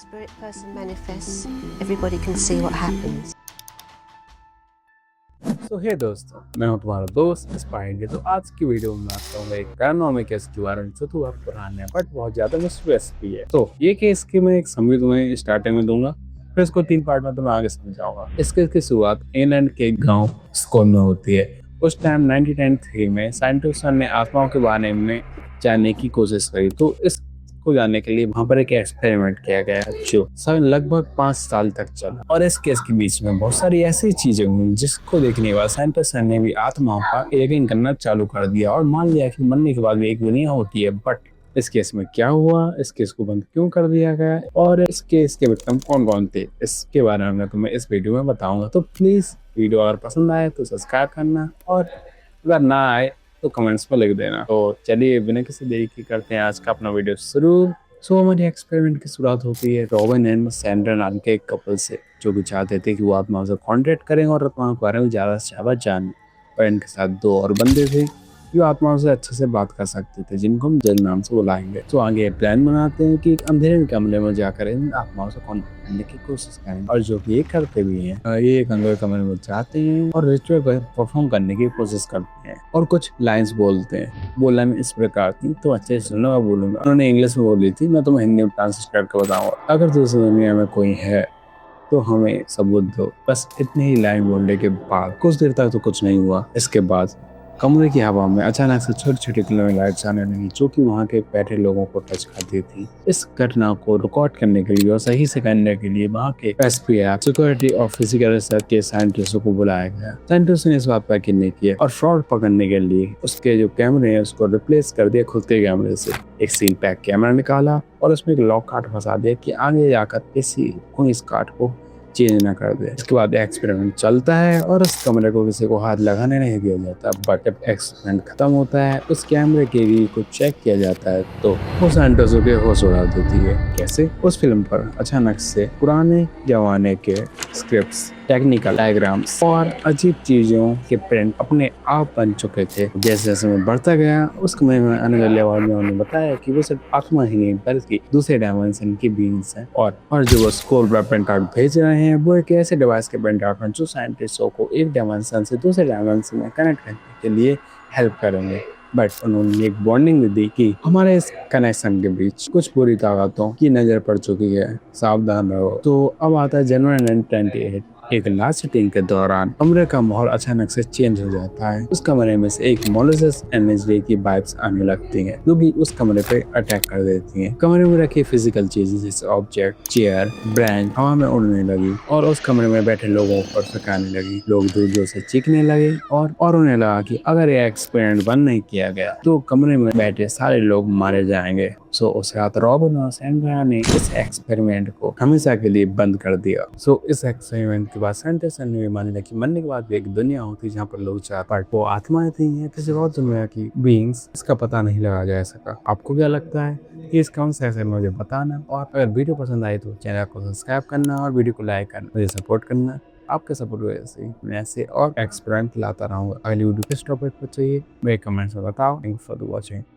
spirit person manifests, everybody can see what happens. तो हे दोस्तों, मैं हूं तुम्हारा दोस्त स्पाइंडी। तो आज की वीडियो में आता हूँ एक पैरानॉर्मल केस के बारे में जो थोड़ा पुराना बट बहुत ज्यादा मिस्टीरियस भी है। तो ये केस की मैं एक समरी तुम्हें स्टार्टिंग में दूंगा, फिर इसको 3 पार्ट में तुम्हें आगे समझाऊंगा। इस केस की शुरुआत इंग्लैंड के गांव स्कॉल में होती है। उस टाइम 1903 में साइंटिस्ट ने आत्माओं के बारे में जानने की कोशिश करी। तो इस को जानने के लिए वहां पर एक एक्सपेरिमेंट किया गया जो लगभग 5 साल तक चला। और इस केस के बीच में बहुत सारी ऐसी चीजें हुई जिसको देखने के बाद साइंटिस्ट ने भी आत्माओं का यकीन करना चालू कर दिया और मान लिया कि मरने के बाद भी एक दुनिया होती है। बट इस केस में क्या हुआ, इस केस को बंद क्यों कर दिया गया और इस केस के विक्टिम कौन कौन थे, इसके बारे में मैं तुम्हें इस वीडियो में बताऊंगा। तो प्लीज वीडियो अगर पसंद आए तो सब्सक्राइब करना और अगर ना आए तो कमेंट्स में लिख देना। तो चलिए बिना किसी देरी के करते हैं आज का अपना वीडियो शुरू। हमारी एक्सपेरिमेंट की शुरुआत होती है रॉबिन एंड सैंड्रा नाम के एक कपल से, जो भी चाहते थे कि वो आत्माओं से कॉन्टेक्ट करें और आत्माओं के बारे में ज़्यादा से ज़्यादा जानें। और इनके साथ 2 और बंदे थे जो आत्माओं से अच्छे से बात कर सकते थे, जिनको हम जल नाम से बुलाएंगे। तो आगे प्लान बनाते हैं कि एक अंधेरे कमरे में जाकर इन आत्माओं से कॉन्टेक्ट करने की कोशिश करें, और जो कि ये करते भी हैं। ये एक अंधेरे कमरे में जाते हैं और रिचुअल को परफॉर्म करने की कोशिश करते हैं और कुछ लाइंस बोलते हैं। बोलना में इस प्रकार थी, तो अच्छे से सुनो, मैं बोलूंगा। उन्होंने इंग्लिश में बोली थी, मैं तुम्हें हिंदी में ट्रांसलेट करके बताऊंगा। अगर दूसरी दुनिया में कोई है तो हमें सबूत दो। बस इतनी ही लाइन बोलने के बाद कुछ देर तक तो कुछ नहीं हुआ। इसके बाद कमरे की हवा में अचानक से छोटी छोटी ग्लोइंग लाइट्स आने लगी, जो कि वहां के बैठे लोगों को टच करती थी। इस घटना को रिकॉर्ड करने के लिए और सही से करने के लिए वहां के एसपीएफ सिक्योरिटी और फिजिकल रिसर्च के साइंटिस्टों को बुलाया गया। साइंटिस्ट ने इस बात पर यकीन नहीं किया और फ्रॉड पकड़ने के लिए उसके जो कैमरे हैं उसको रिप्लेस कर दिया खुद के कैमरे से। एक सील पैक कैमरा निकाला और उसमें एक लॉक कार्ड फंसा दिया कि आगे जाकर किसी को इस कार्ड को चेंज ना कर दे। इसके बाद एक्सपेरिमेंट चलता है और उस कमरे को किसी को हाथ लगाने नहीं दिया जाता। बट जब एक्सपेरिमेंट खत्म होता है उस कैमरे के भी को चेक किया जाता है तो वो साइंटिस्टों के होश उड़ा देती है। कैसे? उस फिल्म पर अचानक से पुराने जमाने के स्क्रिप्ट्स, टेक्निकल डायग्राम्स और अजीब चीजों के प्रिंट अपने आप बन चुके थे। जैसे जैसे मैं बढ़ता गया उस कमरे में आने वाले आवाज में उन्होंने बताया कि वो सिर्फ आत्मा ही नहीं बल्कि दूसरे डायमेंशन की बीइंग्स हैं, और जो वो स्कूल पर प्रिंट आउट भेज रहे हैं वो एक ऐसे डिवाइस के प्रिंट आउट हैं जो साइंटिस्टों को एक डायमेंशन से दूसरे डायमेंशन में कनेक्ट करने के लिए हेल्प करेंगे। बट उन्होंने एक वार्निंग भी दी कि हमारे इस कनेक्शन के बीच कुछ बुरी ताकतों की नजर पड़ चुकी है, सावधान रहो। तो अब आता है जनवरी 1928। एक लास्ट सीटिंग के दौरान कमरे का माहौल अचानक से चेंज हो जाता है। उस कमरे में से एक मॉलिसिस एनर्जी की वाइब्स आने लगती हैं, जो भी उस कमरे पे अटैक कर देती हैं। कमरे में रखी फिजिकल चीजें जैसे ऑब्जेक्ट, चेयर, ब्रेंच हवा में उड़ने लगी और उस कमरे में बैठे लोगों पर फेंकने लगी। लोग दूर दूर से चीखने लगे और उन्हें लगा कि अगर ये एक्सपेरिमेंट बंद नहीं किया गया तो कमरे में बैठे सारे लोग मारे जाएंगे। सो उस रात रॉबिन और सैंड्रा ने इस एक्सपेरिमेंट को हमेशा के लिए बंद कर दिया। इस एक्सपेरिमेंट के बाद साइंटिस्ट ने भी माना कि मरने के बाद भी एक दुनिया होती है जहाँ पर लोग चाहते, पर वो आत्माएं थी या किसी और दुनिया की बीइंग्स, इसका पता नहीं लगा जा सका। आपको क्या लगता है? इस कमेंट सेक्शन में मुझे बताना, और अगर वीडियो पसंद आई तो चैनल को सब्सक्राइब करना और वीडियो को लाइक करना, मुझे सपोर्ट करना। आपके सपोर्ट वजह से मैं ऐसे और एक्सपेरिमेंट लाता रहूँगा। अगली वीडियो किस टॉपिक पर चाहिए मेरे कमेंट्स में बताओ। Thank you for watching.